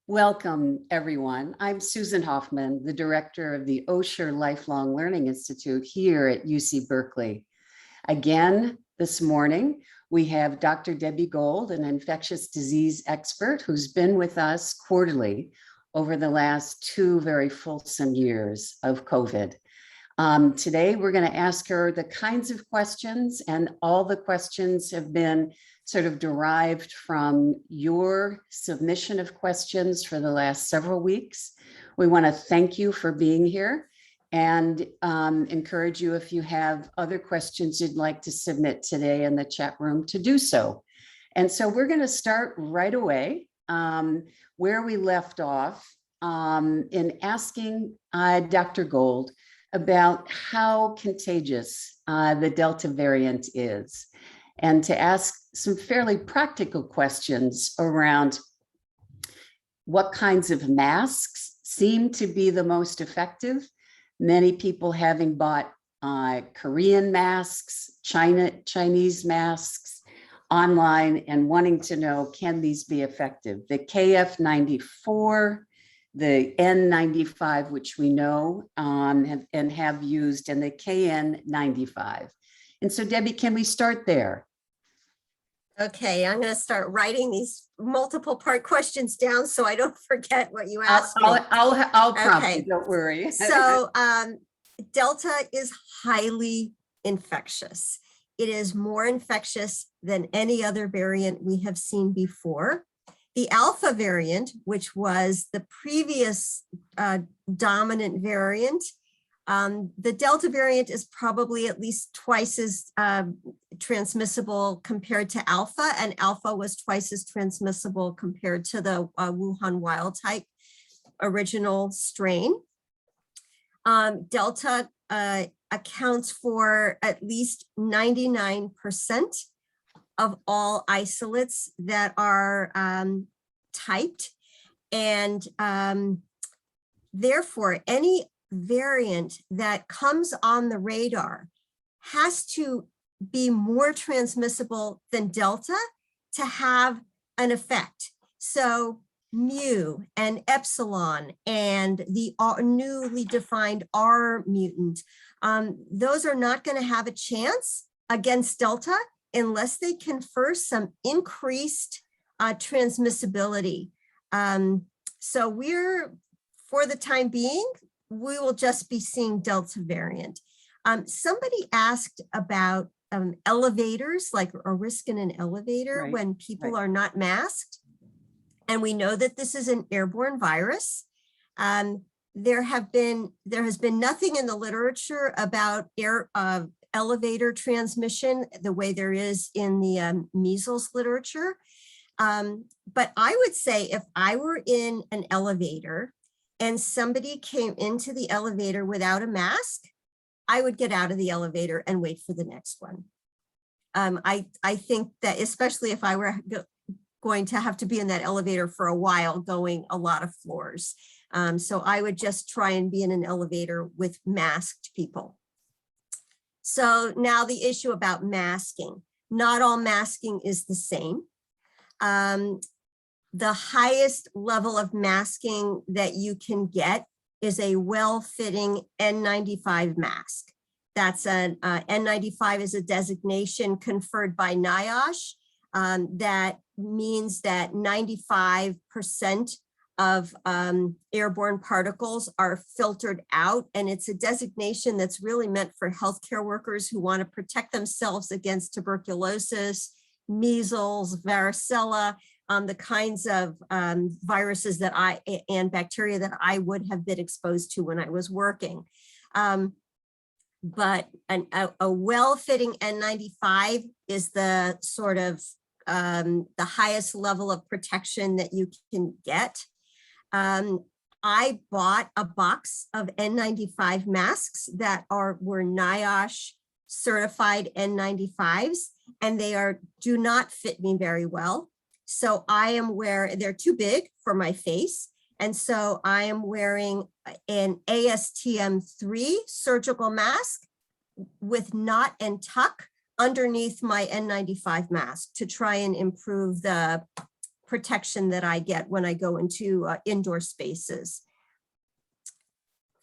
Welcome, everyone. I'm Susan Hoffman, the director of the Osher Lifelong Learning Institute here at UC Berkeley. Again, this morning, we have Dr. Debbie Gold, an infectious disease expert who's been with us quarterly over the last 2 very fulsome years of COVID. Today, we're going to ask her the kinds of questions, and all the questions have been sort of derived from your submission of questions for the last several weeks. We want to thank you for being here and encourage you, if you have other questions you'd like to submit today in the chat room, to do so. And so we're going to start right away where we left off in asking Dr. Gold about how contagious the Delta variant is, and to ask some fairly practical questions around what kinds of masks seem to be the most effective. Many people having bought Korean masks, Chinese masks online, and wanting to know, can these be effective? The KF94, the N95, which we know have used, and the KN95. And so, Debbie, can we start there? Okay, I'm going to start writing these multiple part questions down so I don't forget what you asked me. I'll prompt you, don't worry. So Delta is highly infectious. It is more infectious than any other variant we have seen before. The Alpha variant, which was the previous dominant variant, the Delta variant is probably at least twice as transmissible compared to Alpha, and Alpha was twice as transmissible compared to the Wuhan wild type original strain. Delta accounts for at least 99% of all isolates that are typed, and therefore any variant that comes on the radar has to be more transmissible than Delta to have an effect. So Mu and Epsilon and the newly defined R mutant, those are not going to have a chance against Delta unless they confer some increased transmissibility. So we're, for the time being, we will just be seeing Delta variant. Somebody asked about elevators, like a risk in an elevator when people are not masked. And we know that this is an airborne virus. There has been nothing in the literature about elevator transmission the way there is in the measles literature. But I would say if I were in an elevator and somebody came into the elevator without a mask, I would get out of the elevator and wait for the next one. I think that especially if I were going to have to be in that elevator for a while, going a lot of floors. So I would just try and be in an elevator with masked people. So now the issue about masking. Not all masking is the same. The highest level of masking that you can get is a well-fitting N95 mask. That's an N95 is a designation conferred by NIOSH. That means that 95% of airborne particles are filtered out, and it's a designation that's really meant for healthcare workers who want to protect themselves against tuberculosis, measles, varicella, the kinds of viruses that and bacteria that I would have been exposed to when I was working. But a well-fitting N95 is the sort of the highest level of protection that you can get. I bought a box of N95 masks that were NIOSH certified N95s, and they do not fit me very well. So I am wearing, they're too big for my face. And so I am wearing an ASTM3 surgical mask with knot and tuck underneath my N95 mask to try and improve the protection that I get when I go into indoor spaces.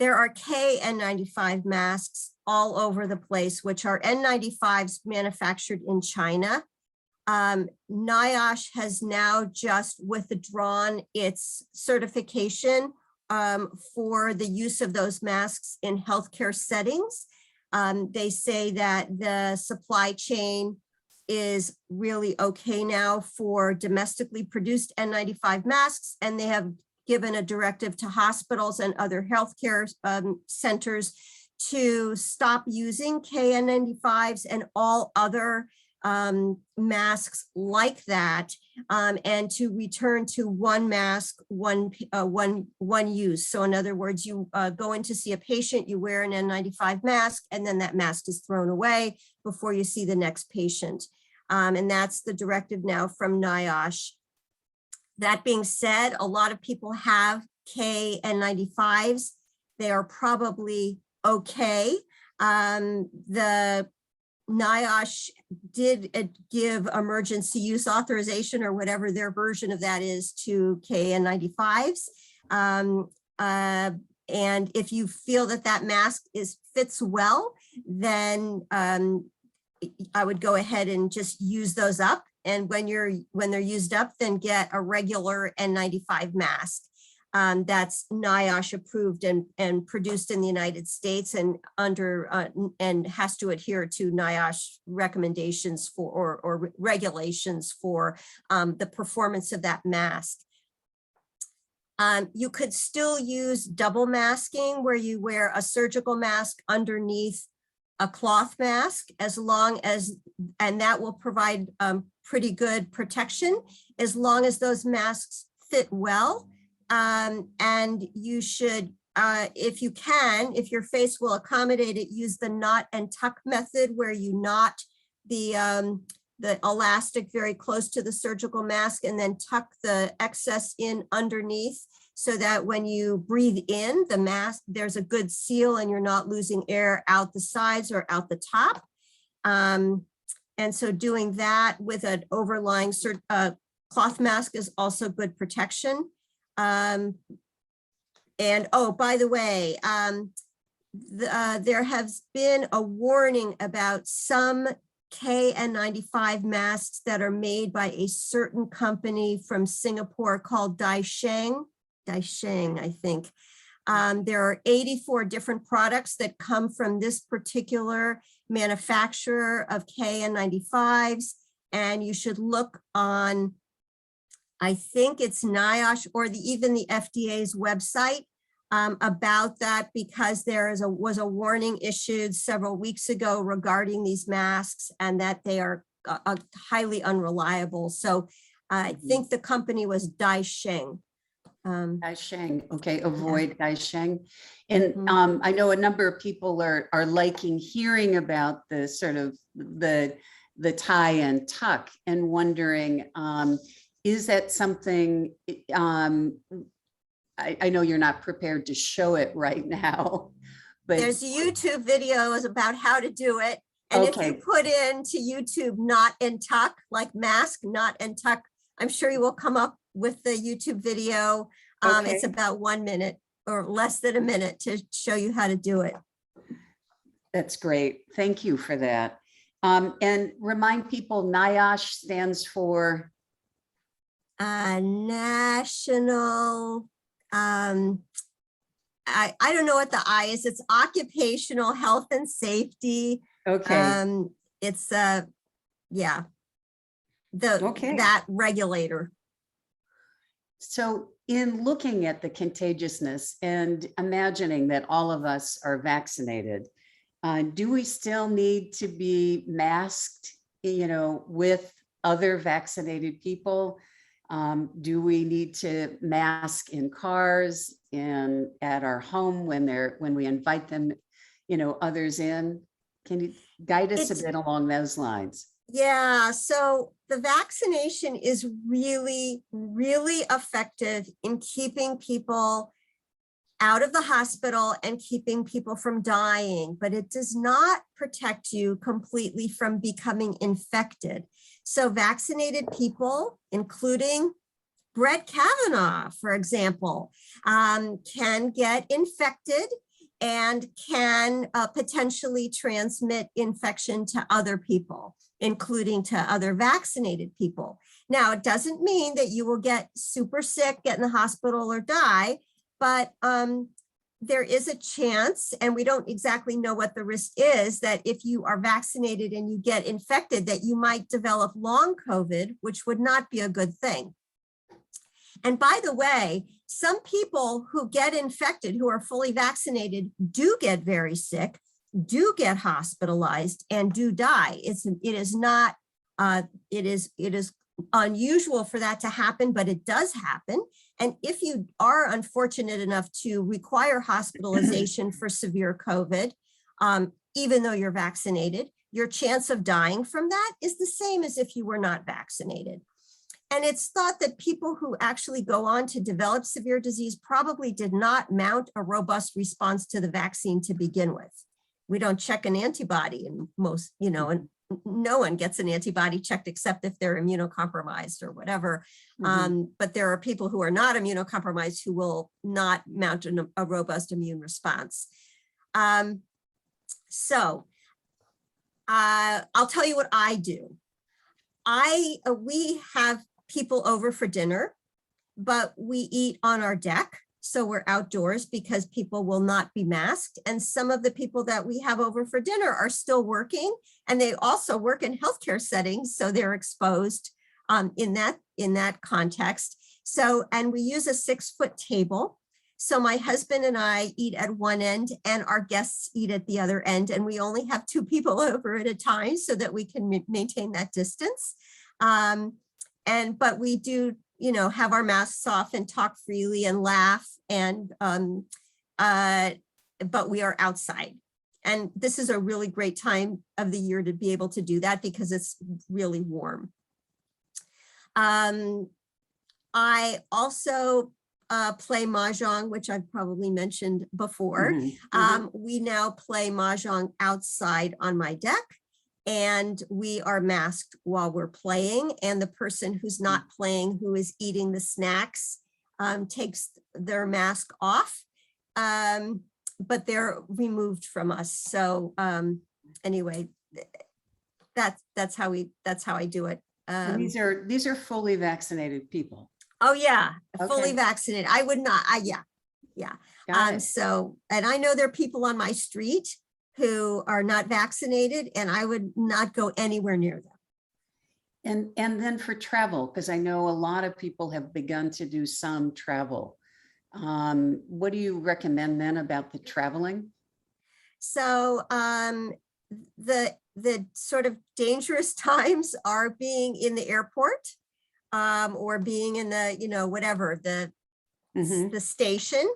There are KN95 masks all over the place, which are N95s manufactured in China. NIOSH has now just withdrawn its certification for the use of those masks in healthcare settings. They say that the supply chain is really okay now for domestically produced N95 masks, and they have given a directive to hospitals and other healthcare centers to stop using KN95s and all other masks like that, and to return to one mask, one use. So in other words, you go in to see a patient, you wear an N95 mask, and then that mask is thrown away before you see the next patient. And that's the directive now from NIOSH. That being said, a lot of people have KN95s. They are probably okay. The NIOSH did give emergency use authorization, or whatever their version of that is, to KN95s. And if you feel that that mask fits well, then I would go ahead and just use those up. And when they're used up, then get a regular N95 mask. That's NIOSH approved and produced in the United States, and and has to adhere to NIOSH recommendations for or regulations for the performance of that mask. You could still use double masking, where you wear a surgical mask underneath a cloth mask, as long as, and that will provide pretty good protection, as long as those masks fit well. And you should, if you can, if your face will accommodate it, use the knot and tuck method, where you knot the elastic very close to the surgical mask and then tuck the excess in underneath, so that when you breathe in the mask, there's a good seal and you're not losing air out the sides or out the top. And so doing that with an overlying cloth mask is also good protection. And oh, by the way, there has been a warning about some KN95 masks that are made by a certain company from Singapore called Daisheng, I think. There are 84 different products that come from this particular manufacturer of KN95s, and you should look on, I think it's NIOSH or even the FDA's website about that, because there was a warning issued several weeks ago regarding these masks, and that they are highly unreliable. So I think the company was Daisheng. Daisheng, okay, avoid Daisheng. And I know a number of people are liking hearing about the sort of the tie and tuck, and wondering, is that something, I know you're not prepared to show it right now, but there's YouTube videos about how to do it. And okay. If you put into YouTube knot and tuck, like mask, knot and tuck, I'm sure you will come up with the YouTube video. Okay. It's about 1 minute or less than a minute to show you how to do it. That's great. Thank you for that. And remind people, NIOSH stands for? National, I don't know what the I is. It's Occupational Health and Safety. Okay. It's yeah, that regulator. So in looking at the contagiousness and imagining that all of us are vaccinated, do we still need to be masked, with other vaccinated people? Do we need to mask in cars and at our home when we invite them, others in? Can you guide us a bit along those lines? Yeah, so the vaccination is really, really effective in keeping people out of the hospital and keeping people from dying, but it does not protect you completely from becoming infected. So vaccinated people, including Brett Kavanaugh, for example, can get infected and can potentially transmit infection to other people, including to other vaccinated people. Now, it doesn't mean that you will get super sick, get in the hospital, or die, but there is a chance, and we don't exactly know what the risk is, that if you are vaccinated and you get infected, that you might develop long COVID, which would not be a good thing. And by the way, some people who get infected, who are fully vaccinated, do get very sick, do get hospitalized, and do die. It is unusual for that to happen, but it does happen. And if you are unfortunate enough to require hospitalization for severe COVID, even though you're vaccinated, your chance of dying from that is the same as if you were not vaccinated. And it's thought that people who actually go on to develop severe disease probably did not mount a robust response to the vaccine to begin with. We don't check an antibody in most, and no one gets an antibody checked except if they're immunocompromised or whatever. But there are people who are not immunocompromised who will not mount a robust immune response. So I'll tell you what I do. We have people over for dinner, but we eat on our deck. So we're outdoors because people will not be masked. And some of the people that we have over for dinner are still working, and they also work in healthcare settings. So they're exposed in that context. So, and we use a 6-foot table. So my husband and I eat at one end and our guests eat at the other end. And we only have 2 people over at a time so that we can maintain that distance. But we do, have our masks off and talk freely and laugh, and but we are outside. And this is a really great time of the year to be able to do that because it's really warm. I also play Mahjong, which I've probably mentioned before. We now play Mahjong outside on my deck, and we are masked while we're playing. And the person who's not playing, who is eating the snacks, takes their mask off, but they're removed from us. So anyway, that's how I do it. And these are fully vaccinated people. Oh yeah, Okay. fully vaccinated. I would not. Yeah. Got it. So, and I know there are people on my street who are not vaccinated, and I would not go anywhere near them. And then for travel, because I know a lot of people have begun to do some travel. What do you recommend then about the traveling? So the sort of dangerous times are being in the airport, or being in the, whatever, the station,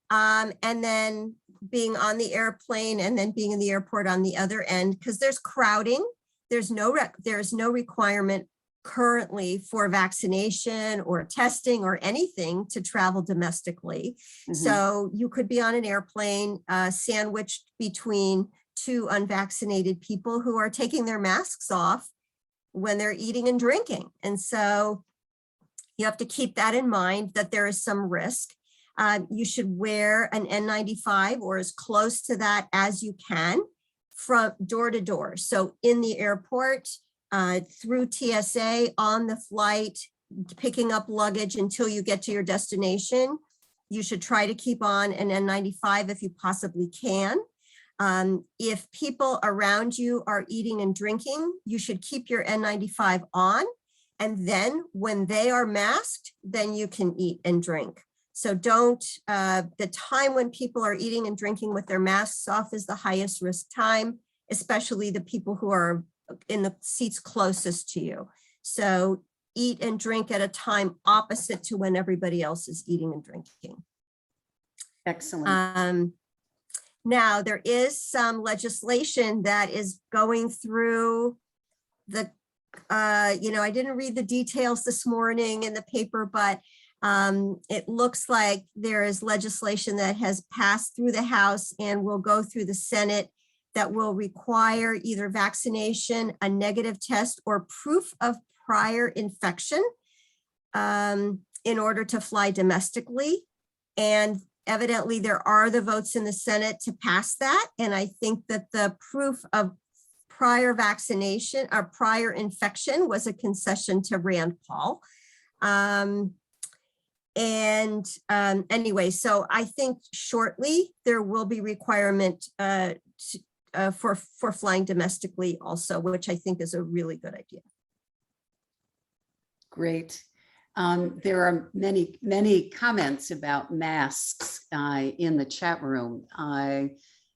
and then being on the airplane, and then being in the airport on the other end, because there's crowding. There's no requirement currently for vaccination or testing or anything to travel domestically. So you could be on an airplane sandwiched between 2 unvaccinated people who are taking their masks off when they're eating and drinking. And so you have to keep that in mind, that there is some risk. You should wear an N95 or as close to that as you can from door to door. So in the airport, through TSA, on the flight, picking up luggage until you get to your destination, you should try to keep on an N95 if you possibly can. If people around you are eating and drinking, you should keep your N95 on. And then when they are masked, then you can eat and drink. So don't, the time when people are eating and drinking with their masks off is the highest risk time, especially the people who are in the seats closest to you. So eat and drink at a time opposite to when everybody else is eating and drinking. Excellent. Now, there is some legislation that is going through the, I didn't read the details this morning in the paper, but it looks like there is legislation that has passed through the House and will go through the Senate that will require either vaccination, a negative test, or proof of prior infection in order to fly domestically. And evidently there are the votes in the Senate to pass that. And I think that the proof of prior vaccination or prior infection was a concession to Rand Paul. Anyway, so I think shortly there will be requirement for flying domestically also, which I think is a really good idea. Great. There are many comments about masks in the chat room.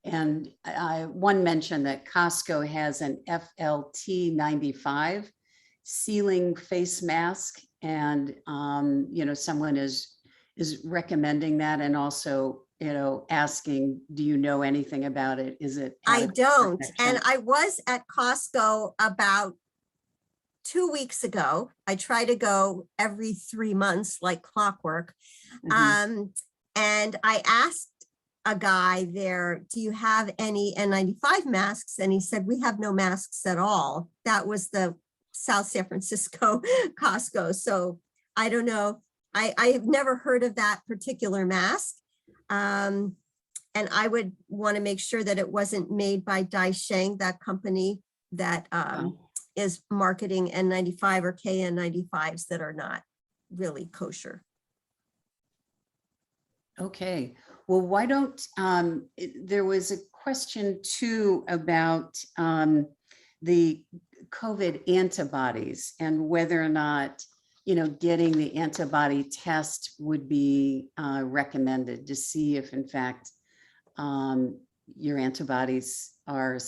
One mentioned that Costco has an FLT 95 sealing face mask, and someone is recommending that, and also asking, do you know anything about it? Is it? I don't, and I was at Costco about 2 weeks ago. I try to go every 3 months like clockwork. And I asked a guy there, do you have any N95 masks? And he said, we have no masks at all. That was the South San Francisco Costco. So I don't know. I have never heard of that particular mask. And I would want to make sure that it wasn't made by Daisheng, that company that is marketing N95 or KN95s that are not really kosher. Okay, well, why don't, there was a question too about the COVID antibodies and whether or not, getting the antibody test would be recommended to see if in fact your antibodies are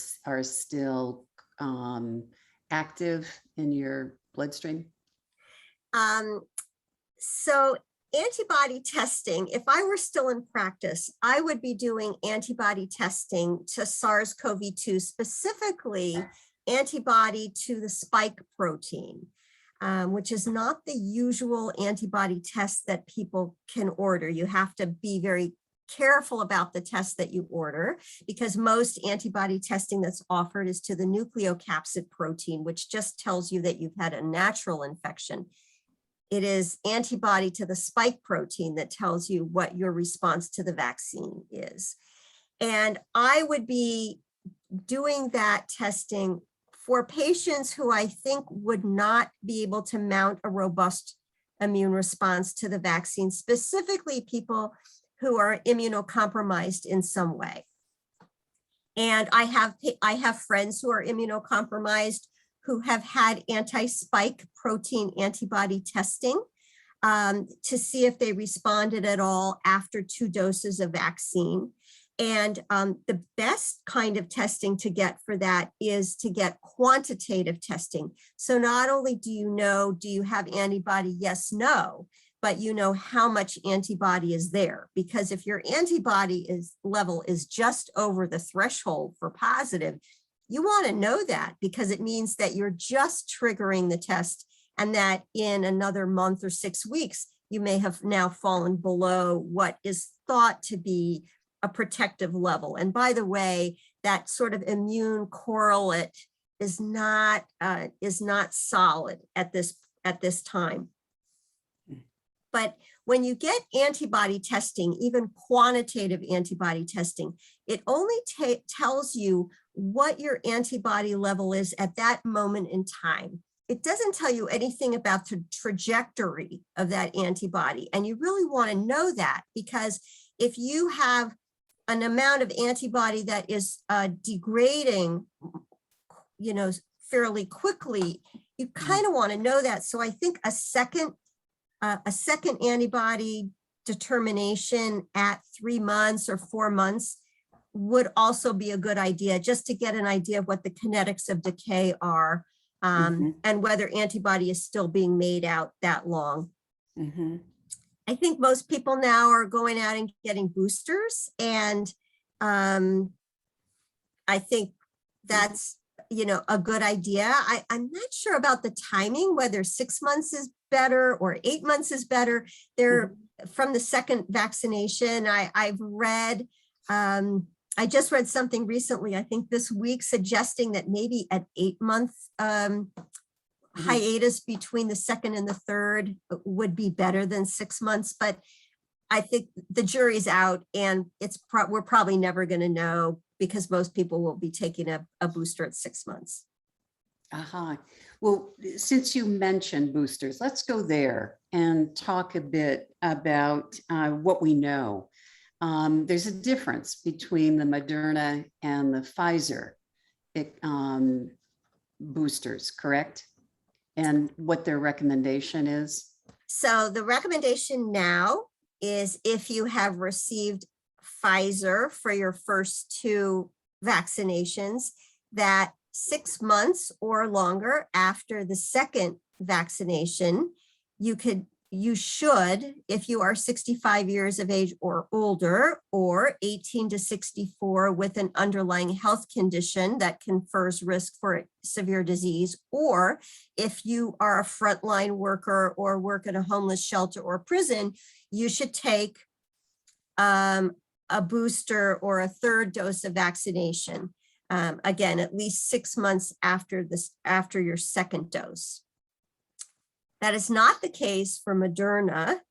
still active in your bloodstream? So antibody testing, if I were still in practice, I would be doing antibody testing to SARS-CoV-2, specifically antibody to the spike protein, which is not the usual antibody test that people can order. You have to be very careful about the test that you order, because most antibody testing that's offered is to the nucleocapsid protein, which just tells you that you've had a natural infection. It is antibody to the spike protein that tells you what your response to the vaccine is. And I would be doing that testing for patients who I think would not be able to mount a robust immune response to the vaccine, specifically people who are immunocompromised in some way. And I have friends who are immunocompromised who have had anti-spike protein antibody testing to see if they responded at all after 2 doses of vaccine. And the best kind of testing to get for that is to get quantitative testing. So not only do you have antibody, yes, no, but you know how much antibody is there. Because if your antibody level is just over the threshold for positive, you want to know that, because it means that you're just triggering the test, and that in another month or 6 weeks, you may have now fallen below what is thought to be a protective level. And by the way, that sort of immune correlate is not solid at this time. But when you get antibody testing, even quantitative antibody testing, it only tells you what your antibody level is at that moment in time. It doesn't tell you anything about the trajectory of that antibody. And you really want to know that, because if you have an amount of antibody that is degrading, fairly quickly, you kind of want to know that. So I think a second antibody determination at 3 months or 4 months would also be a good idea, just to get an idea of what the kinetics of decay are, and whether antibody is still being made out that long. I think most people now are going out and getting boosters, and I think that's a good idea. I'm not sure about the timing, whether 6 months is better or 8 months is better. They're from the second vaccination. I've read, I just read something recently, I think this week, suggesting that maybe at 8 months, hiatus between the second and the third would be better than 6 months, but I think the jury's out, and we're probably never going to know because most people will be taking a booster at 6 months. Well, since you mentioned boosters, let's go there and talk a bit about what we know. There's a difference between the Moderna and the Pfizer boosters, correct? And what their recommendation is? So the recommendation now is if you have received Pfizer for your first 2 vaccinations, that 6 months or longer after the second vaccination, you should, if you are 65 years of age or older, or 18 to 64 with an underlying health condition that confers risk for severe disease, or if you are a frontline worker or work at a homeless shelter or prison, you should take a booster or a third dose of vaccination. Again, at least 6 months after your second dose. That is not the case for Moderna.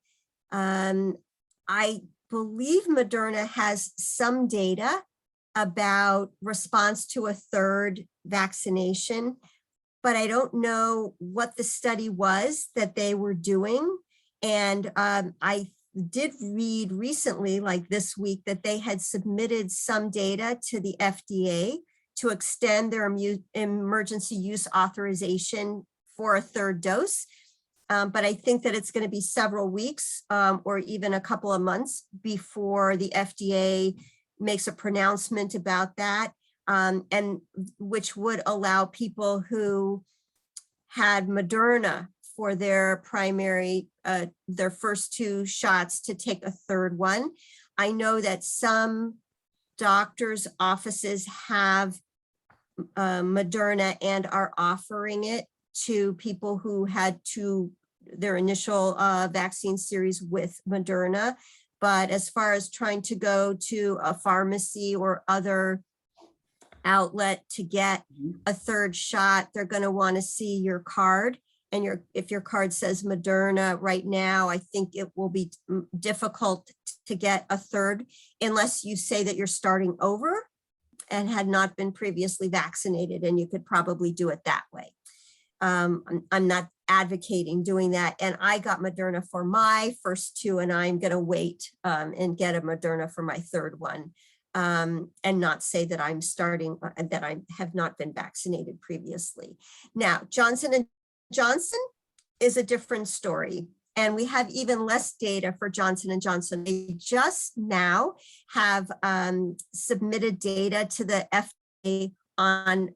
I believe Moderna has some data about response to a third vaccination, but I don't know what the study was that they were doing. And I did read recently, like this week, that they had submitted some data to the FDA to extend their emergency use authorization for a third dose. But I think that it's going to be several weeks or even a couple of months before the FDA makes a pronouncement about that, and which would allow people who had Moderna for their primary, their first 2 shots to take a third one. I know that some doctors' offices have Moderna and are offering it to people who had their initial vaccine series with Moderna. But as far as trying to go to a pharmacy or other outlet to get a third shot, they're going to want to see your card. And if your card says Moderna right now, I think it will be difficult to get a third unless you say that you're starting over and had not been previously vaccinated, and you could probably do it that way. I'm not advocating doing that. And I got Moderna for my first 2, and I'm going to wait and get a Moderna for my third one, and not say that I'm starting, that I have not been vaccinated previously. Now, Johnson & Johnson is a different story. And we have even less data for Johnson & Johnson. They just now have submitted data to the FDA on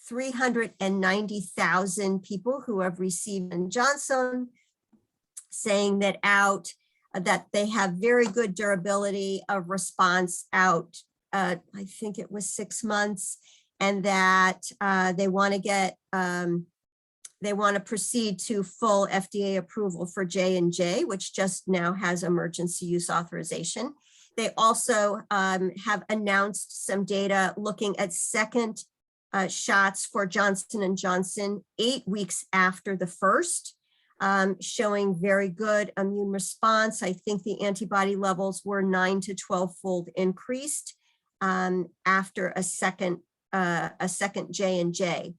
390,000 people who have received Johnson, saying that that they have very good durability of response out, I think it was 6 months, and that they want to get, they want to proceed to full FDA approval for J&J, which just now has emergency use authorization. They also have announced some data looking at second shots for Johnson & Johnson 8 weeks after the first, showing very good immune response. I think the antibody levels were 9 to 12-fold increased after a second J&J.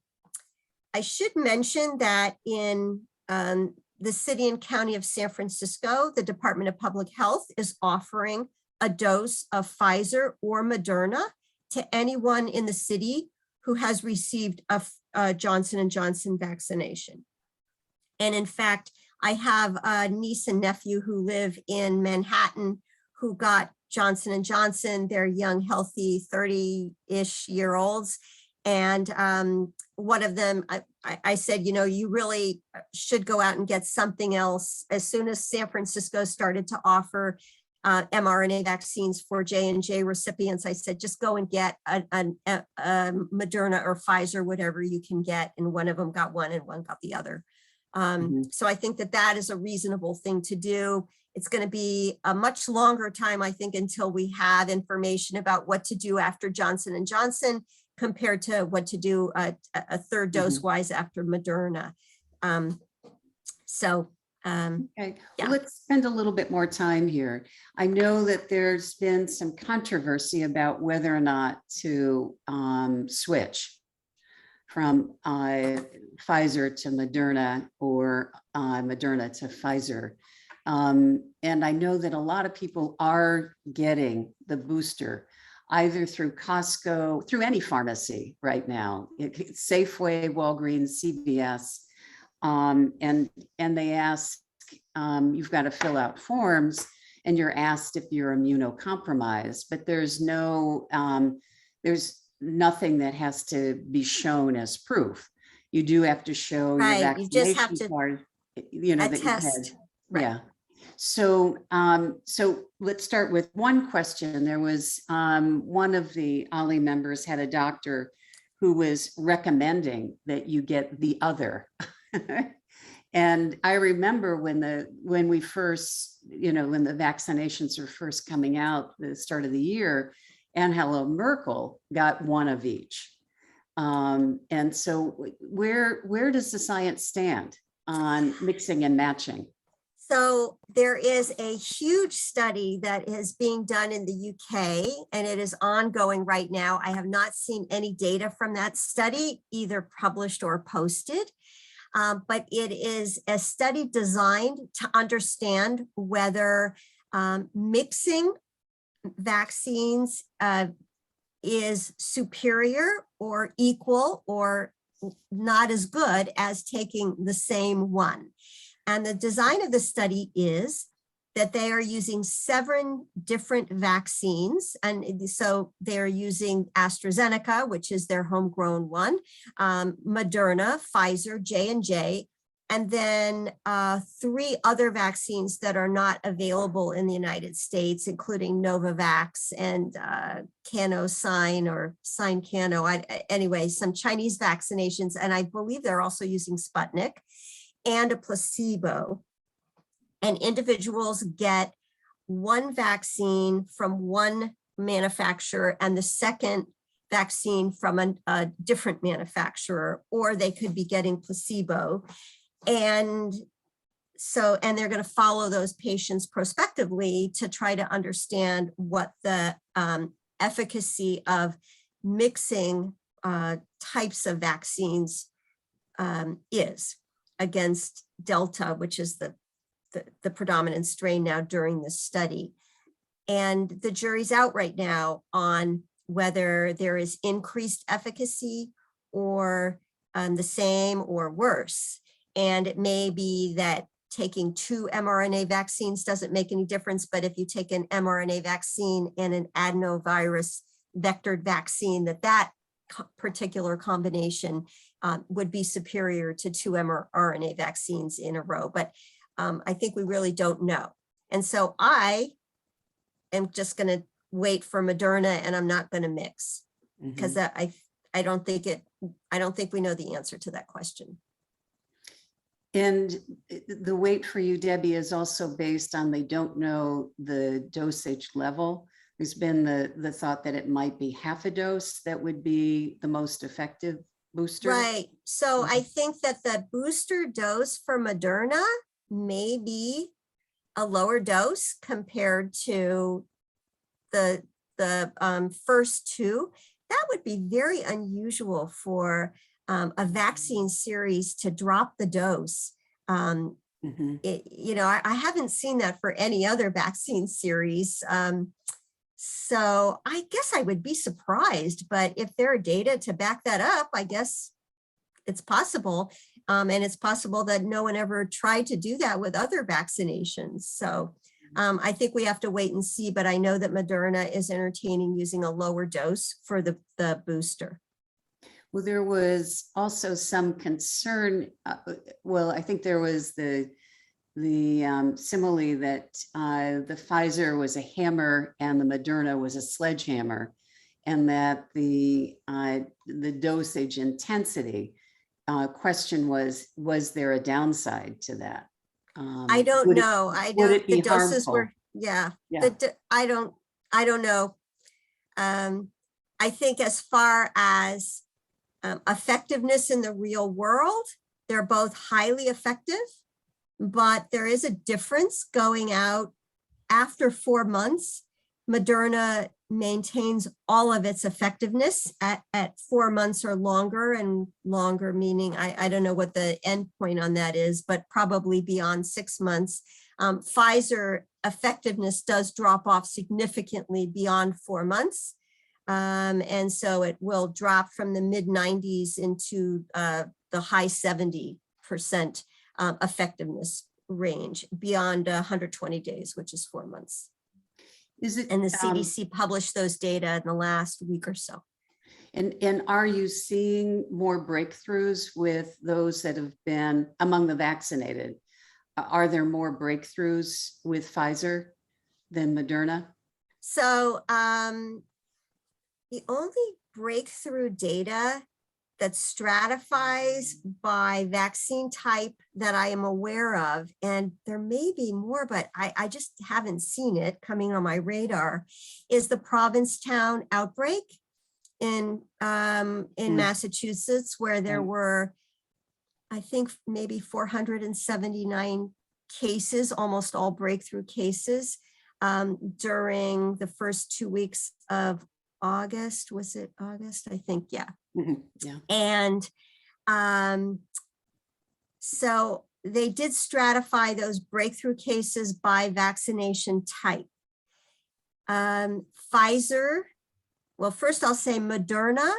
I should mention that in the city and county of San Francisco, the Department of Public Health is offering a dose of Pfizer or Moderna to anyone in the city who has received a Johnson & Johnson vaccination. And in fact, I have a niece and nephew who live in Manhattan who got Johnson & Johnson. They're young, healthy, 30-ish year olds. And one of them, I said, you know, you really should go out and get something else. As soon as San Francisco started to offer mRNA vaccines for J&J recipients, I said, just go and get a Moderna or Pfizer, whatever you can get. And one of them got one and one got the other. So I think that that is a reasonable thing to do. It's going to be a much longer time, I think, until we have information about what to do after Johnson & Johnson compared to what to do a third dose wise after Moderna. Okay, Yeah. well, let's spend a little bit more time here. I know that there's been some controversy about whether or not to switch from Pfizer to Moderna or Moderna to Pfizer. And I know that a lot of people are getting the booster either through Costco, through any pharmacy right now, Safeway, Walgreens, CVS. And they ask, you've got to fill out forms and you're asked if you're immunocompromised, but there's nothing that has to be shown as proof. You do have to show your Right, you just have vaccination to card, you know, that you've had. attest. Right. Yeah. So, so let's start with one question. There was one of the OLLI members had a doctor who was recommending that you get the other. And I remember when we first, you know, when the vaccinations were first coming out, the start of the year, Angela Merkel got one of each. And so where does the science stand on mixing and matching? So there is a huge study that is being done in the UK, and it is ongoing right now. I have not seen any data from that study, either published or posted. But it is a study designed to understand whether mixing vaccines is superior or equal or not as good as taking the same one. And the design of the study is that they are using 7 different vaccines. And so they're using AstraZeneca, which is their homegrown one, Moderna, Pfizer, J&J, and then 3 other vaccines that are not available in the United States, including Novavax and CanoSign or SignCano. Anyway, some Chinese vaccinations. And I believe they're also using Sputnik and a placebo. And individuals get one vaccine from one manufacturer and the second vaccine from a different manufacturer, or they could be getting placebo. And so, and they're going to follow those patients prospectively to try to understand what the efficacy of mixing types of vaccines is against Delta, which is the predominant strain now during this study. And the jury's out right now on whether there is increased efficacy or the same or worse. And it may be that taking 2 mRNA vaccines doesn't make any difference, but if you take an mRNA vaccine and an adenovirus vectored vaccine, that particular combination would be superior to 2 mRNA vaccines in a row. But I think we really don't know. And so I am just going to wait for Moderna, and I'm not going to mix because I don't think we know the answer to that question. And the wait for you, Debbie, is also based on they don't know the dosage level. There's been the thought that it might be half a dose that would be the most effective booster. Right. So I think that the booster dose for Moderna may be a lower dose compared to the first 2. That would be very unusual for a vaccine series to drop the dose. You know, I haven't seen that for any other vaccine series. So I guess I would be surprised, but if there are data to back that up, I guess it's possible. And it's possible that no one ever tried to do that with other vaccinations. So I think we have to wait and see, but I know that Moderna is entertaining using a lower dose for the booster. Well, there was also some concern. Well, I think there was the simile that the Pfizer was a hammer and the Moderna was a sledgehammer, and that the dosage intensity question was there a downside to that? I don't know. I would don't. it be The doses harmful? were, yeah. Yeah. I don't know. I think as far as effectiveness in the real world, They're both highly effective, but there is a difference going out after 4 months. Moderna maintains all of its effectiveness at 4 months or longer, and longer meaning, I don't know what the end point on that is, but probably beyond 6 months. Pfizer effectiveness does drop off significantly beyond 4 months. And so it will drop from the mid 90s into the high 70% effectiveness range beyond 120 days, which is 4 months. Is it, and the CDC published those data in the last week or so. and are you seeing more breakthroughs with those that have been among the vaccinated? Are there more breakthroughs with Pfizer than Moderna? So the only breakthrough data that stratifies by vaccine type that I am aware of, and there may be more, but I just haven't seen it coming on my radar, is the Provincetown outbreak in Massachusetts, where there were, I think, maybe 479 cases, almost all breakthrough cases, during the first 2 weeks of August. Was it August? I think, yeah. Yeah. And so they did stratify those breakthrough cases by vaccination type. Pfizer, well, first I'll say Moderna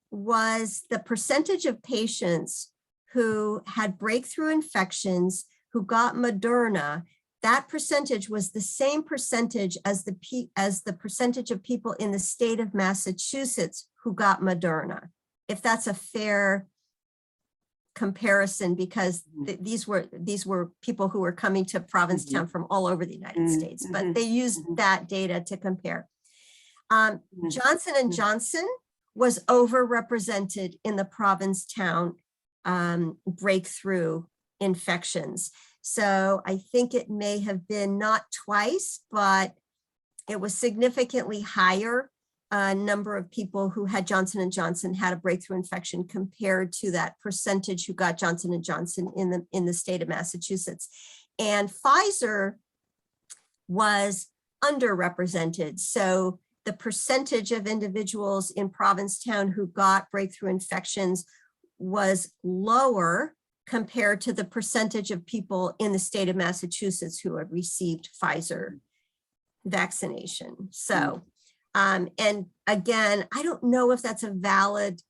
was the percentage of patients who had breakthrough infections who got Moderna. That percentage was the same percentage as the percentage of people in the state of Massachusetts who got Moderna, if that's a fair comparison, because these were people who were coming to Provincetown from all over the United States, but they used that data to compare. Johnson & Johnson was overrepresented in the Provincetown breakthrough infections. So I think it may have been not twice, but it was significantly higher number of people who had Johnson & Johnson had a breakthrough infection compared to that percentage who got Johnson & Johnson in the state of Massachusetts. And Pfizer was underrepresented. So the percentage of individuals in Provincetown who got breakthrough infections was lower compared to the percentage of people in the state of Massachusetts who had received Pfizer vaccination. So, and again, I don't know if that's a valid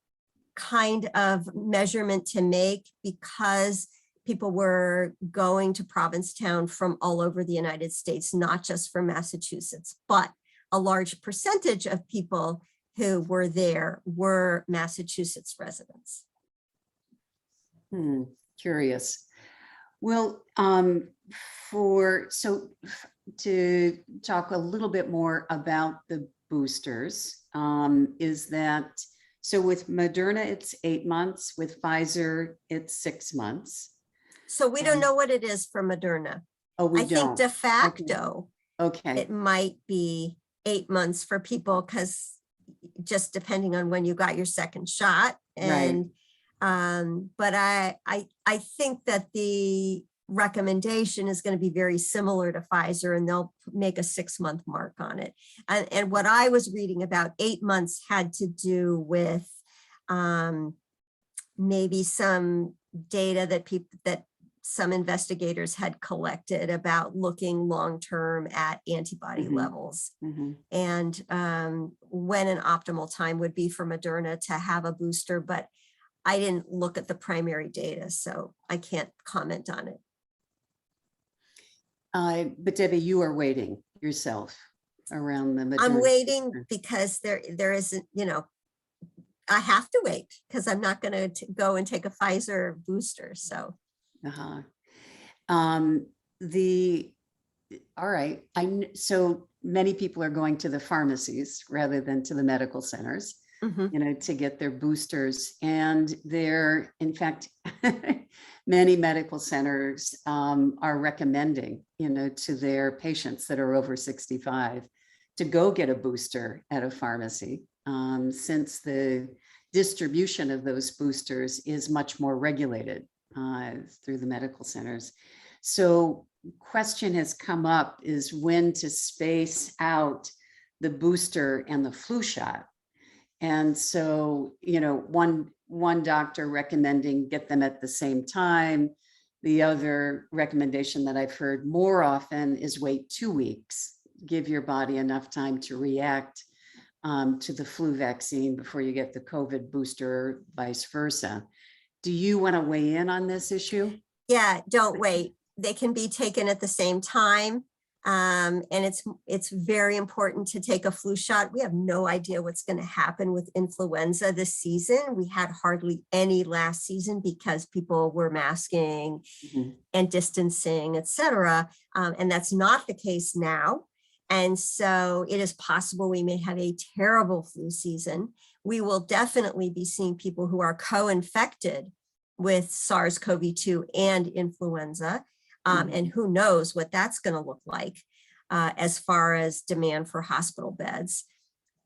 kind of measurement to make, because people were going to Provincetown from all over the United States, not just from Massachusetts, but a large percentage of people who were there were Massachusetts residents. Curious. Well, to talk a little bit more about the boosters, is that, so with Moderna, it's 8 months, with Pfizer, it's 6 months. So we don't know what it is for Moderna. Oh, we I don't. think de facto, Okay. it might be 8 months for people, because just depending on when you got your second shot. And but I think that the recommendation is going to be very similar to Pfizer, and they'll make a 6-month mark on it. And what I was reading about 8 months had to do with maybe some data that some investigators had collected about looking long-term at antibody levels, and when an optimal time would be for Moderna to have a booster. But I didn't look at the primary data, so I can't comment on it. But Debbie, you are waiting yourself around the Moderna. I'm waiting because there isn't, I have to wait, because I'm not going to go and take a Pfizer booster. So. All right. So many people are going to the pharmacies rather than to the medical centers, to get their boosters. And there, in fact, many medical centers are recommending, to their patients that are over 65 to go get a booster at a pharmacy, since the distribution of those boosters is much more regulated through the medical centers. So question has come up is when to space out the booster and the flu shot. And so, you know, one doctor recommending get them at the same time. The other recommendation that I've heard more often is wait 2 weeks, give your body enough time to react to the flu vaccine before you get the COVID booster, vice versa. Do you want to weigh in on this issue? Yeah, don't wait. They can be taken at the same time. And it's very important to take a flu shot. We have no idea what's going to happen with influenza this season. We had hardly any last season because people were masking and distancing, et cetera. And that's not the case now. And so it is possible we may have a terrible flu season. We will definitely be seeing people who are co-infected with SARS-CoV-2 and influenza. And who knows what that's going to look like as far as demand for hospital beds.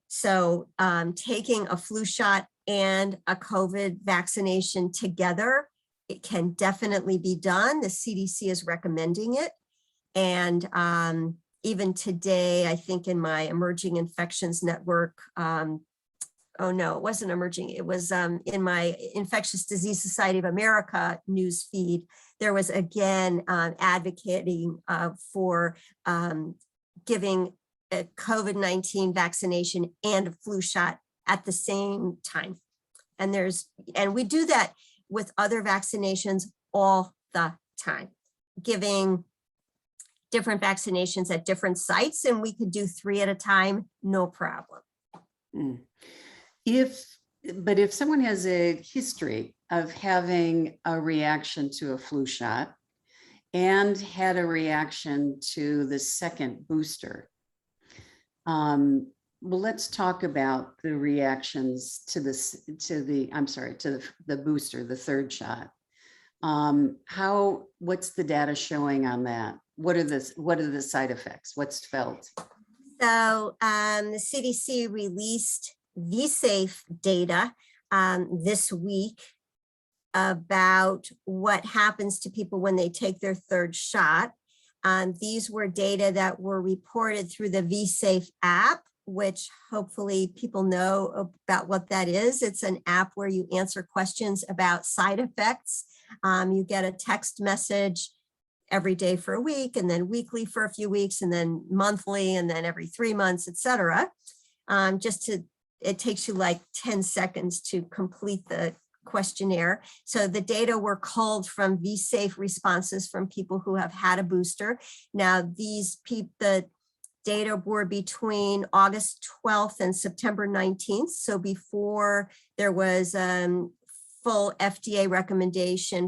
So taking a flu shot and a COVID vaccination together, it can definitely be done. The CDC is recommending it. And even today, I think in my emerging infections network, oh no, it wasn't emerging. It was in my Infectious Disease Society of America news feed. There was again advocating for giving a COVID-19 vaccination and a flu shot at the same time. And we do that with other vaccinations all the time, giving different vaccinations at different sites, and we could do 3 at a time, no problem. But if someone has a history of having a reaction to a flu shot and had a reaction to the second booster, well, let's talk about the reactions to the booster, the third shot. What's the data showing on that? What are the side effects? What's felt? So the CDC released vSafe data this week about what happens to people when they take their third shot. These were data that were reported through the vSafe app, which hopefully people know about what that is. It's an app where you answer questions about side effects. You get a text message every day for a week, and then weekly for a few weeks, and then monthly, and then every 3 months, et cetera. It takes you like 10 seconds to complete the questionnaire. So the data were culled from vSafe responses from people who have had a booster. Now the data were between August 12th and September 19th. So before there was full FDA recommendation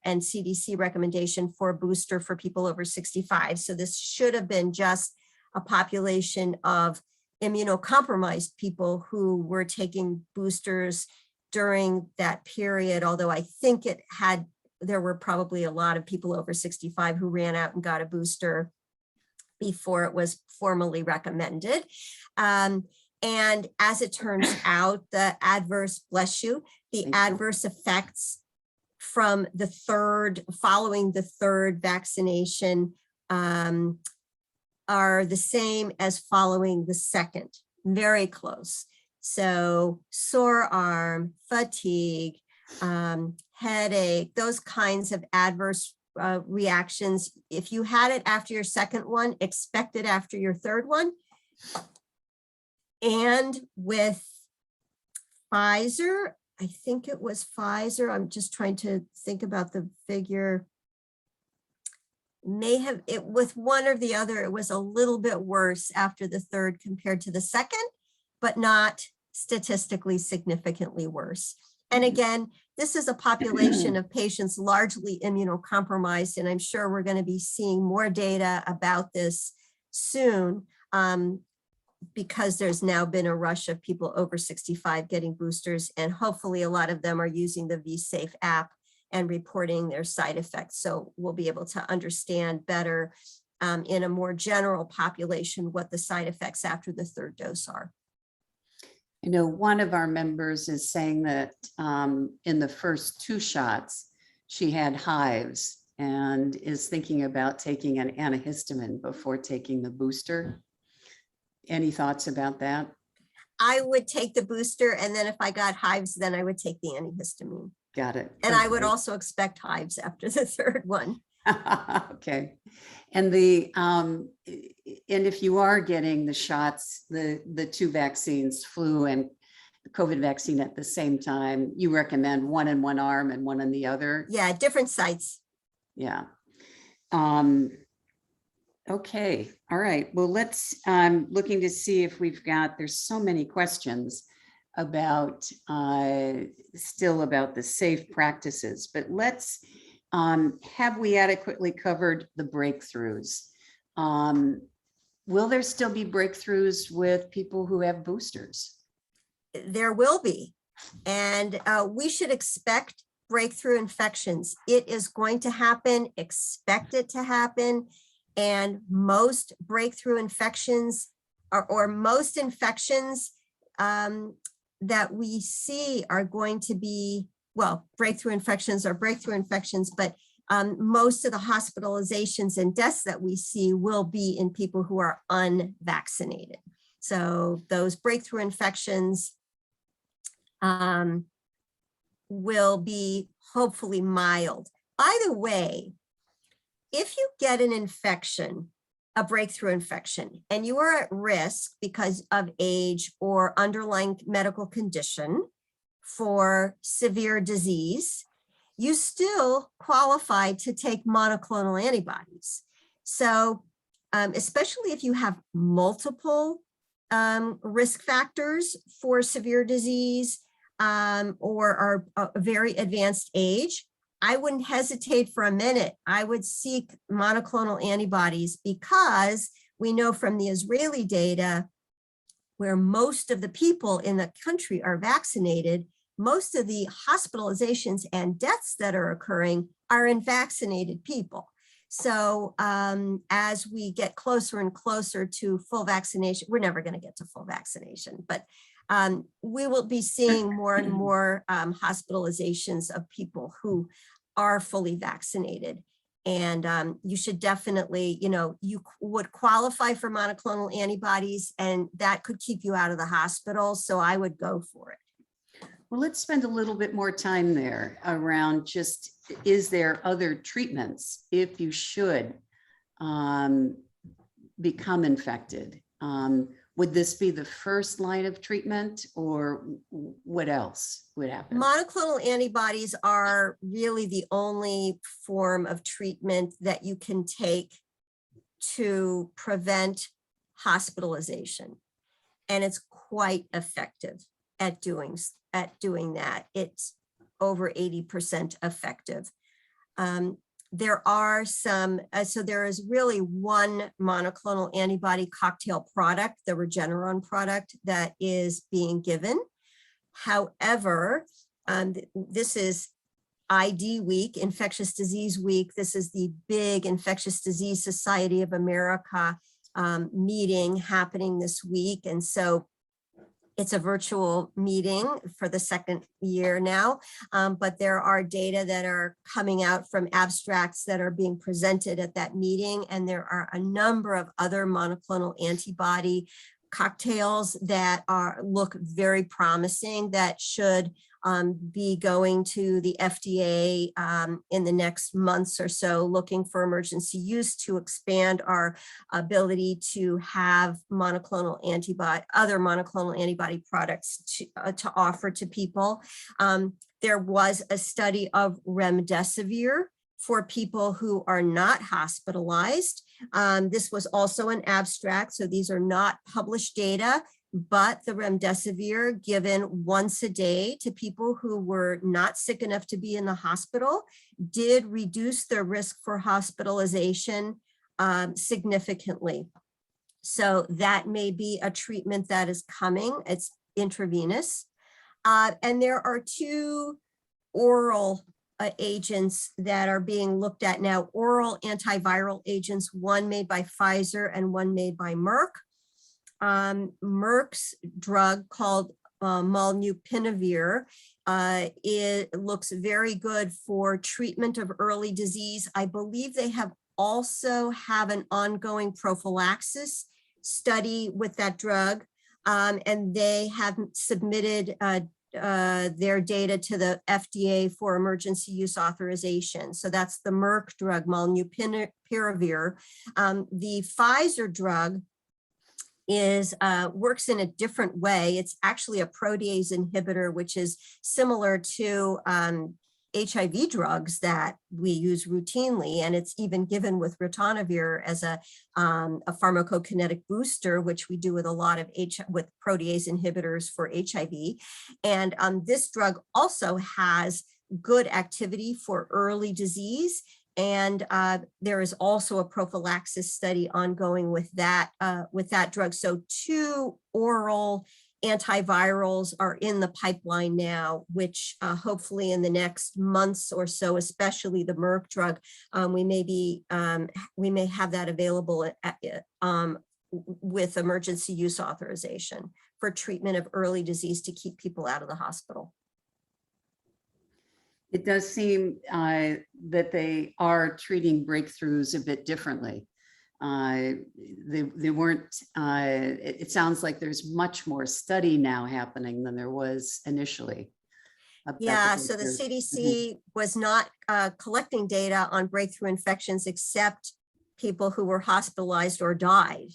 and CDC recommendation for a booster for people over 65. So this should have been just a population of immunocompromised people who were taking boosters during that period, although I think there were probably a lot of people over 65 who ran out and got a booster before it was formally recommended. And as it turns out, the adverse effects from following the third vaccination are the same as following the second, very close. So sore arm, fatigue, headache, those kinds of adverse reactions. If you had it after your second one, expect it after your third one. And with Pfizer, I think it was Pfizer, I'm just trying to think about the figure. With one or the other, it was a little bit worse after the third compared to the second, but not statistically significantly worse. And again, this is a population of patients largely immunocompromised, and I'm sure we're going to be seeing more data about this soon because there's now been a rush of people over 65 getting boosters, and hopefully a lot of them are using the vSafe app and reporting their side effects. So we'll be able to understand better in a more general population what the side effects after the third dose are. I know one of our members is saying that in the first 2 shots, she had hives and is thinking about taking an antihistamine before taking the booster. Any thoughts about that? I would take the booster, and then if I got hives, then I would take the antihistamine. Got it. And I would Okay. also expect hives after the third one. Okay. And and if you are getting the shots, the two vaccines, flu and COVID vaccine at the same time, you recommend one in one arm and one in the other? Yeah, different sites. Yeah. Okay. All right. Well, looking to see if there's so many questions about still about the safe practices, but have we adequately covered the breakthroughs? Will there still be breakthroughs with people who have boosters? There will be, and we should expect breakthrough infections. It is going to happen, expect it to happen, and most breakthrough infections or most infections that we see are going to be, well, breakthrough infections are breakthrough infections, but most of the hospitalizations and deaths that we see will be in people who are unvaccinated. So those breakthrough infections will be hopefully mild. By the way, if you get an infection, a breakthrough infection, and you are at risk because of age or underlying medical condition for severe disease, you still qualify to take monoclonal antibodies. So especially if you have multiple risk factors for severe disease or are a very advanced age, I wouldn't hesitate for a minute. I would seek monoclonal antibodies because we know from the Israeli data where most of the people in the country are vaccinated, most of the hospitalizations and deaths that are occurring are in vaccinated people. So as we get closer and closer to full vaccination, we're never going to get to full vaccination, but we will be seeing more and more hospitalizations of people who are fully vaccinated. And you should definitely, you would qualify for monoclonal antibodies, and that could keep you out of the hospital. So I would go for it. Well, let's spend a little bit more time there around just, is there other treatments if you should become infected? Would this be the first line of treatment, or what else would happen? Monoclonal antibodies are really the only form of treatment that you can take to prevent hospitalization. And it's quite effective at doing that. It's over 80% effective. There are some, so there is really one monoclonal antibody cocktail product, the Regeneron product, that is being given. However, this is ID week, Infectious Disease Week. This is the big Infectious Disease Society of America meeting happening this week. And so it's a virtual meeting for the second year now, but there are data that are coming out from abstracts that are being presented at that meeting. And there are a number of other monoclonal antibody cocktails that look very promising that should be going to the FDA in the next months or so, looking for emergency use to expand our ability to have other monoclonal antibody products to offer to people. There was a study of remdesivir for people who are not hospitalized. This was also an abstract, so these are not published data, but the remdesivir given once a day to people who were not sick enough to be in the hospital did reduce their risk for hospitalization significantly. So that may be a treatment that is coming. It's intravenous. And there are two oral agents that are being looked at now, oral antiviral agents, one made by Pfizer and one made by Merck. Merck's drug called molnupiravir It looks very good for treatment of early disease. I believe they also have an ongoing prophylaxis study with that drug. And they have submitted their data to the FDA for emergency use authorization. So that's the Merck drug, molnupiravir. The Pfizer drug works in a different way. It's actually a protease inhibitor, which is similar to HIV drugs that we use routinely, and it's even given with ritonavir as a pharmacokinetic booster, which we do with a lot of with protease inhibitors for HIV. And this drug also has good activity for early disease. And there is also a prophylaxis study ongoing with that drug. So 2 oral antivirals are in the pipeline now, which hopefully in the next months or so, especially the Merck drug, we may have that available with emergency use authorization for treatment of early disease to keep people out of the hospital. It does seem that they are treating breakthroughs a bit differently. They weren't, it sounds like there's much more study now happening than there was initially. Yeah, so the CDC was not collecting data on breakthrough infections except people who were hospitalized or died.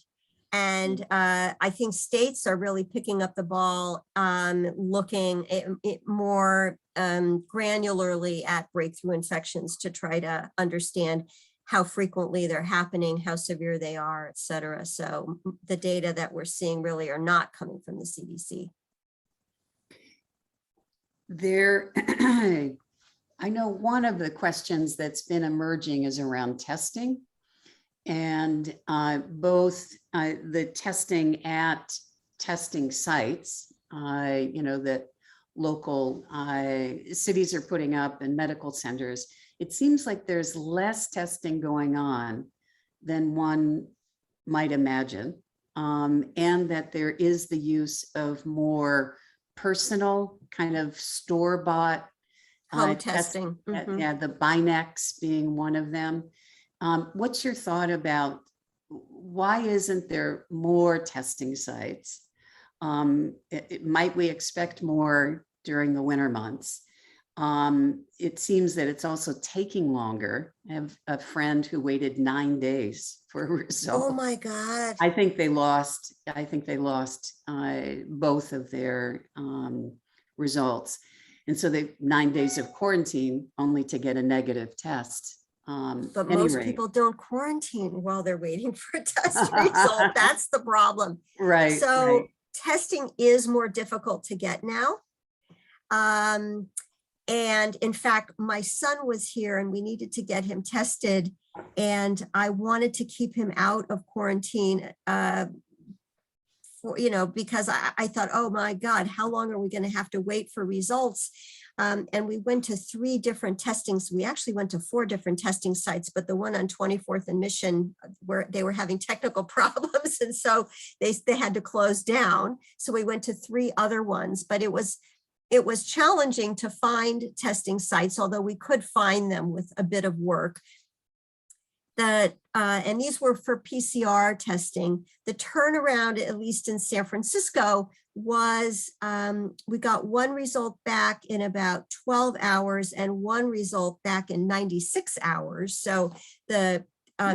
And I think states are really picking up the ball, looking more granularly at breakthrough infections to try to understand how frequently they're happening, how severe they are, et cetera. So the data that we're seeing really are not coming from the CDC. I know one of the questions that's been emerging is around testing, and both the testing at testing sites, that local cities are putting up and medical centers. It seems like there's less testing going on than one might imagine, and that there is the use of more personal kind of store-bought home testing. Yeah, the Binex being one of them. What's your thought about why isn't there more testing sites? Might we expect more during the winter months? It seems that it's also taking longer. I have a friend who waited 9 days for a result. Oh my God. I think they lost both of their results. And so they 9 days of quarantine only to get a negative test. But most people don't quarantine while they're waiting for a test result. That's the problem. Right. So right. Testing is more difficult to get now. And in fact, my son was here and we needed to get him tested. And I wanted to keep him out of quarantine, because I thought, oh my God, how long are we going to have to wait for results? And we went to 3 different testings. We actually went to 4 different testing sites, but the one on 24th and Mission, where they were having technical problems. And so they had to close down. So we went to 3 other ones, but it was challenging to find testing sites, although we could find them with a bit of work. And these were for PCR testing. The turnaround, at least in San Francisco, was we got 1 result back in about 12 hours and 1 result back in 96 hours. So the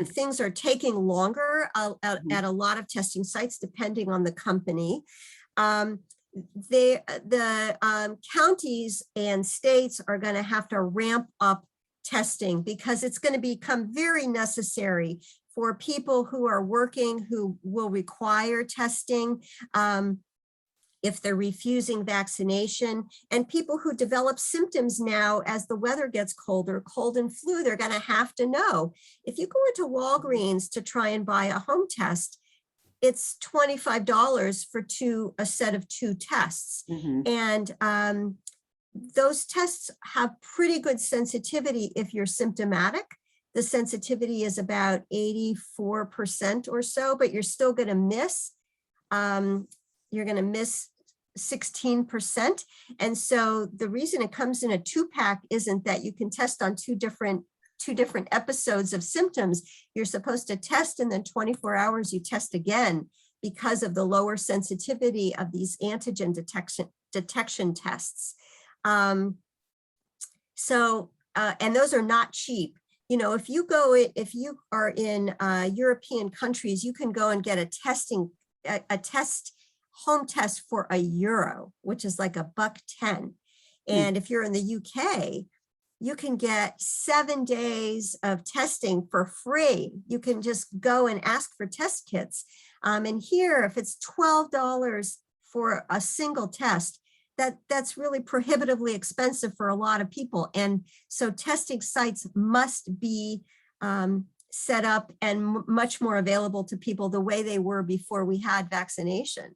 things are taking longer at a lot of testing sites, depending on the company. The counties and states are going to have to ramp up testing because it's going to become very necessary for people who are working who will require testing if they're refusing vaccination, and people who develop symptoms now as the weather gets colder, cold and flu, they're going to have to know. If you go into Walgreens to try and buy a home test, it's $25 for a set of 2 tests. And those tests have pretty good sensitivity if you're symptomatic. The sensitivity is about 84% or so, but you're still going to miss. You're going to miss 16%. And so the reason it comes in a 2-pack isn't that you can test on two different episodes of symptoms. You're supposed to test, and then 24 hours you test again, because of the lower sensitivity of these antigen detection tests. And those are not cheap. You know, if you are in European countries, you can go and get a home test for €1, which is like $1.10. And if you're in the UK, you can get 7 days of testing for free. You can just go and ask for test kits. And here, if it's $12 for a single test, that's really prohibitively expensive for a lot of people. And so testing sites must be set up and much more available to people the way they were before we had vaccination.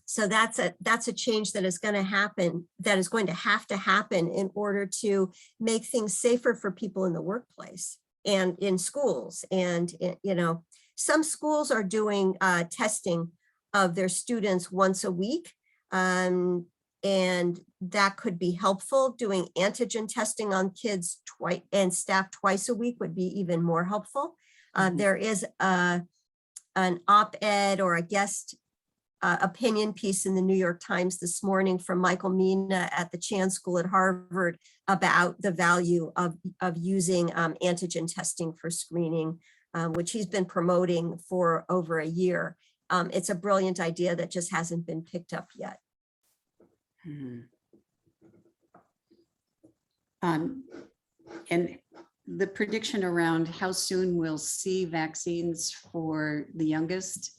So that's a change that is going to happen, that is going to have to happen in order to make things safer for people in the workplace and in schools. And, you know, some schools are doing testing of their students once a week. And that could be helpful. Doing antigen testing on kids twice and staff twice a week would be even more helpful. There is an op-ed or a guest opinion piece in the New York Times this morning from Michael Mina at the Chan School at Harvard about the value of using antigen testing for screening, which he's been promoting for over a year. It's a brilliant idea that just hasn't been picked up yet. And the prediction around how soon we'll see vaccines for the youngest?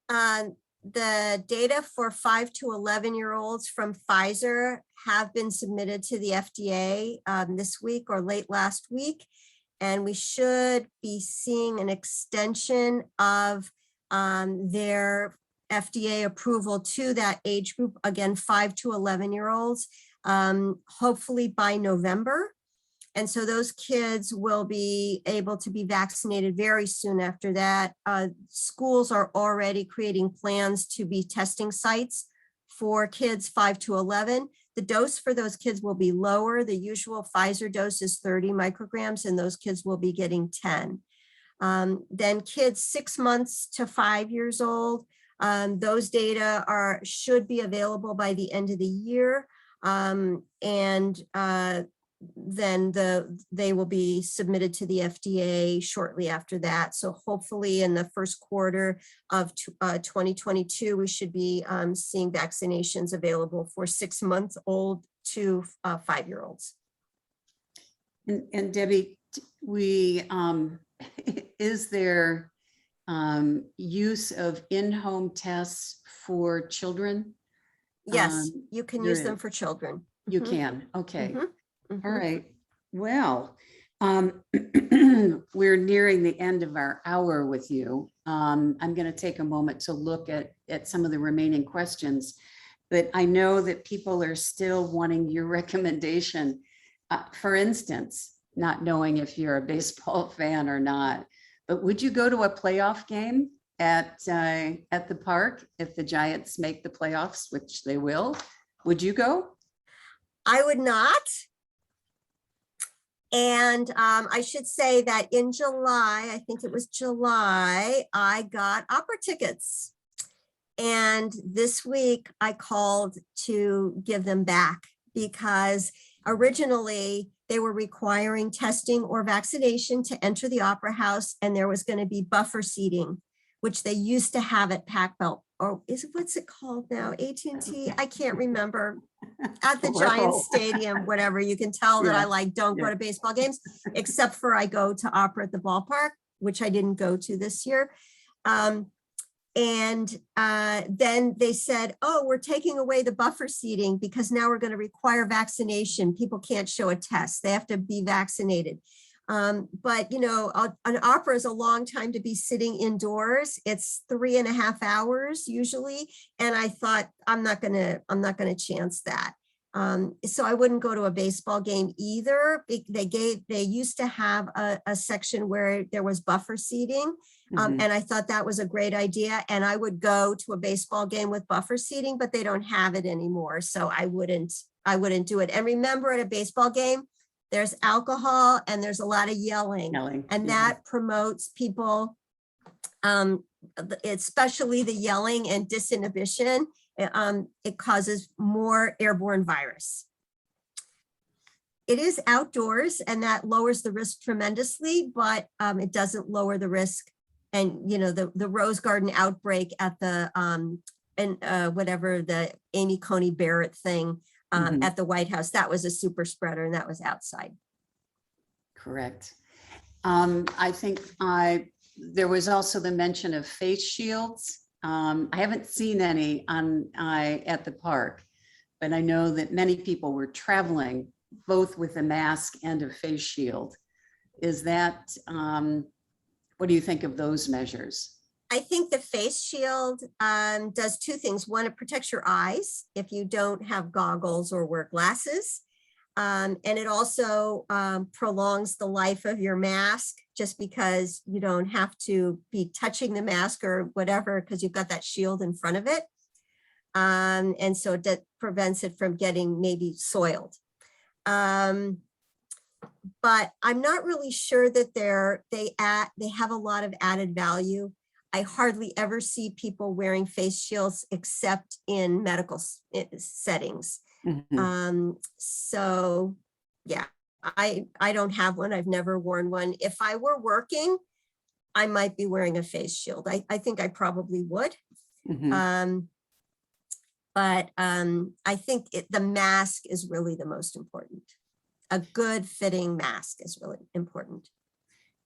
The data for 5 to 11-year-olds from Pfizer have been submitted to the FDA this week or late last week. And we should be seeing an extension of their FDA approval to that age group, again, 5 to 11-year-olds, hopefully by November. And so those kids will be able to be vaccinated very soon after that. Schools are already creating plans to be testing sites for kids 5 to 11. The dose for those kids will be lower. The usual Pfizer dose is 30 micrograms, and those kids will be getting 10. Then kids 6 months to 5 years old, those data should be available by the end of the year. Then they will be submitted to the FDA shortly after that. So hopefully in the first quarter of 2022, we should be seeing vaccinations available for 6 months old to 5-year-olds. And Debbie, is there use of in-home tests for children? Yes, you can use them for children. You can, okay. All right. Well, we're nearing the end of our hour with you. I'm going to take a moment to look at some of the remaining questions, but I know that people are still wanting your recommendation. For instance, not knowing if you're a baseball fan or not, but would you go to a playoff game at the park if the Giants make the playoffs, which they will? Would you go? I would not. And I should say that in July, I think it was July, I got opera tickets. And this week I called to give them back because originally they were requiring testing or vaccination to enter the opera house, and there was going to be buffer seating, which they used to have at Pac Belt. Or what's it called now? AT&T? I can't remember. At the Giants Stadium, whatever. You can tell that I don't go to baseball games, except for I go to opera at the ballpark, which I didn't go to this year. Then they said, oh, we're taking away the buffer seating because now we're going to require vaccination. People can't show a test. They have to be vaccinated. But you know, an opera is a long time to be sitting indoors. It's 3.5 hours usually. And I thought, I'm not gonna chance that. So I wouldn't go to a baseball game either. They used to have a section where there was buffer seating. Mhm. And I thought that was a great idea. And I would go to a baseball game with buffer seating, but they don't have it anymore. So I wouldn't do it. And remember, at a baseball game, there's alcohol and there's a lot of yelling. And that promotes people, especially the yelling and disinhibition. It causes more airborne virus. It is outdoors, and that lowers the risk tremendously, but it doesn't lower the risk. And the Rose Garden outbreak at the whatever the Amy Coney Barrett thing at the White House, that was a super spreader, and that was outside. Correct. I think there was also the mention of face shields. I haven't seen any at the park, but I know that many people were traveling both with a mask and a face shield. Is that, what do you think of those measures? I think the face shield does two things. One, it protects your eyes if you don't have goggles or wear glasses. And it also prolongs the life of your mask, just because you don't have to be touching the mask or whatever, because you've got that shield in front of it. And so that prevents it from getting maybe soiled. But I'm not really sure that they have a lot of added value. I hardly ever see people wearing face shields except in medical settings. So yeah, I don't have one. I've never worn one. If I were working, I might be wearing a face shield. I think I probably would. But I think the mask is really the most important. A good fitting mask is really important.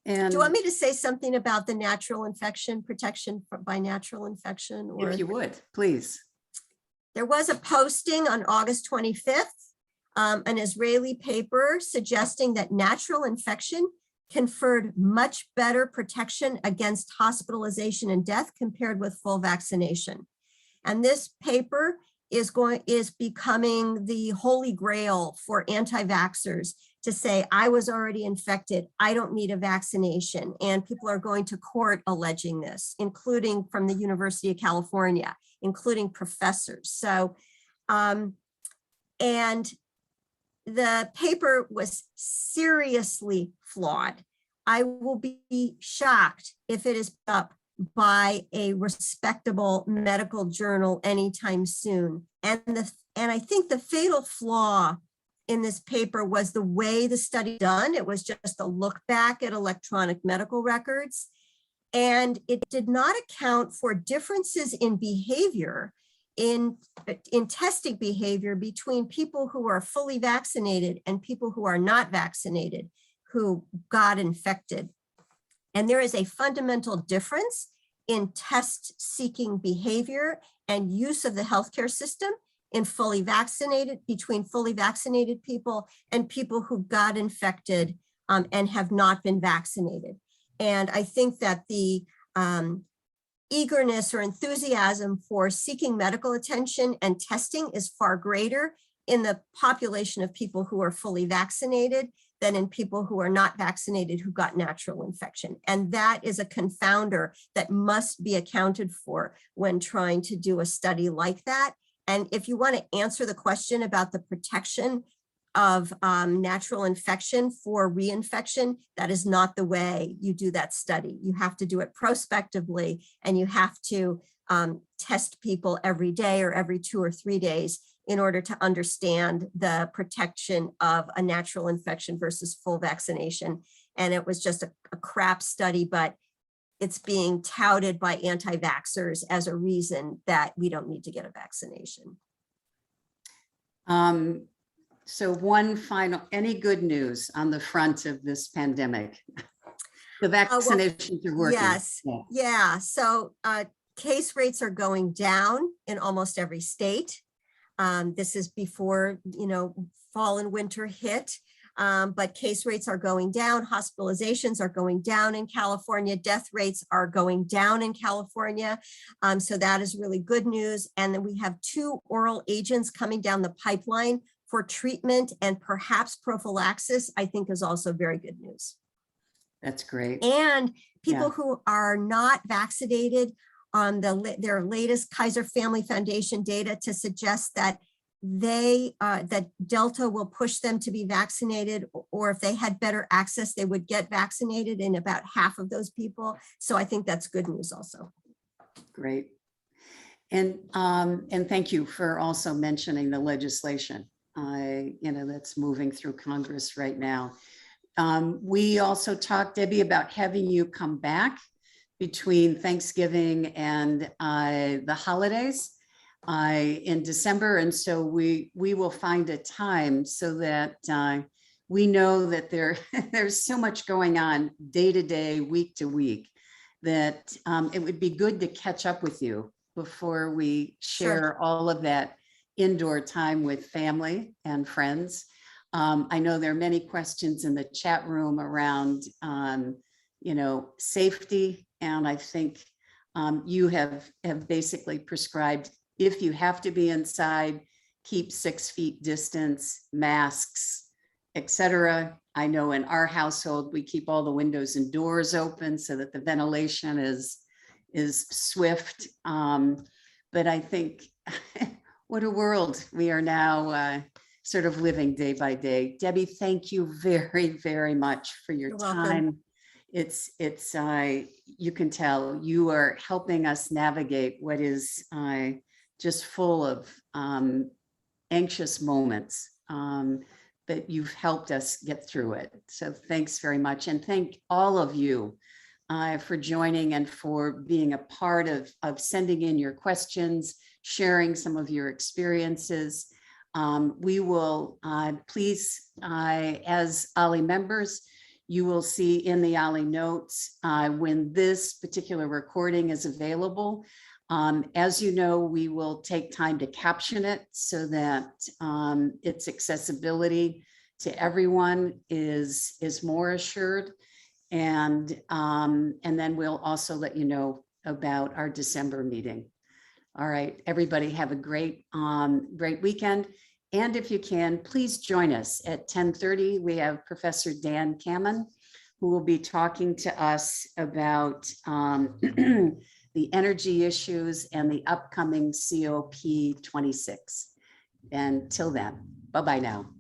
And do you want me to say something about the natural infection protection by natural infection? Or if you would, please. There was a posting on August 25th, an Israeli paper suggesting that natural infection conferred much better protection against hospitalization and death compared with full vaccination. And this paper is becoming the holy grail for anti-vaxxers to say, I was already infected, I don't need a vaccination. And people are going to court alleging this, including from the University of California, including professors. So, and the paper was seriously flawed. I will be shocked if it is up by a respectable medical journal anytime soon. And I think the fatal flaw in this paper was the way the study done. It was just a look back at electronic medical records. And it did not account for differences in behavior, in testing behavior between people who are fully vaccinated and people who are not vaccinated, who got infected. And there is a fundamental difference in test-seeking behavior and use of the healthcare system in between fully vaccinated people and people who got infected and have not been vaccinated. And I think that the eagerness or enthusiasm for seeking medical attention and testing is far greater in the population of people who are fully vaccinated than in people who are not vaccinated who got natural infection. And that is a confounder that must be accounted for when trying to do a study like that. And if you want to answer the question about the protection of natural infection for reinfection, that is not the way you do that study. You have to do it prospectively, and you have to test people every day or every 2 or 3 days in order to understand the protection of a natural infection versus full vaccination. And it was just a crap study, but it's being touted by anti-vaxxers as a reason that we don't need to get a vaccination. So one final, any good news on the front of this pandemic? The vaccinations are working. Yes, yeah. So case rates are going down in almost every state. This is before, fall and winter hit, but case rates are going down. Hospitalizations are going down in California. Death rates are going down in California. So that is really good news. And then we have 2 oral agents coming down the pipeline for treatment and perhaps prophylaxis, I think is also very good news. That's great. And people Yeah. who are not vaccinated on their latest Kaiser Family Foundation data to suggest that that Delta will push them to be vaccinated, or if they had better access, they would get vaccinated in about half of those people. So I think that's good news also. Great. And thank you for also mentioning the legislation, that's moving through Congress right now. We also talked, Debbie, about having you come back between Thanksgiving and the holidays in December. And so we will find a time so that we know that there's so much going on day to day, week to week, that it would be good to catch up with you before we share all of that indoor time with family and friends. I know there are many questions in the chat room around, safety. And I think you have basically prescribed, if you have to be inside, keep 6 feet distance, masks, etc. I know in our household, we keep all the windows and doors open so that the ventilation is swift. But I think what a world we are now sort of living day by day. Debbie, thank you very, very much for your time. It's you can tell you are helping us navigate what is just full of anxious moments, but you've helped us get through it. So thanks very much. And thank all of you for joining and for being a part of sending in your questions, sharing some of your experiences. We will please, as OLLI members, you will see in the OLLI notes when this particular recording is available. As you know, we will take time to caption it so that its accessibility to everyone is more assured. And then we'll also let you know about our December meeting. All right, everybody have a great weekend. And if you can, please join us at 10:30. We have Professor Dan Kamen, who will be talking to us about the energy issues and the upcoming COP26. Until then, bye-bye now.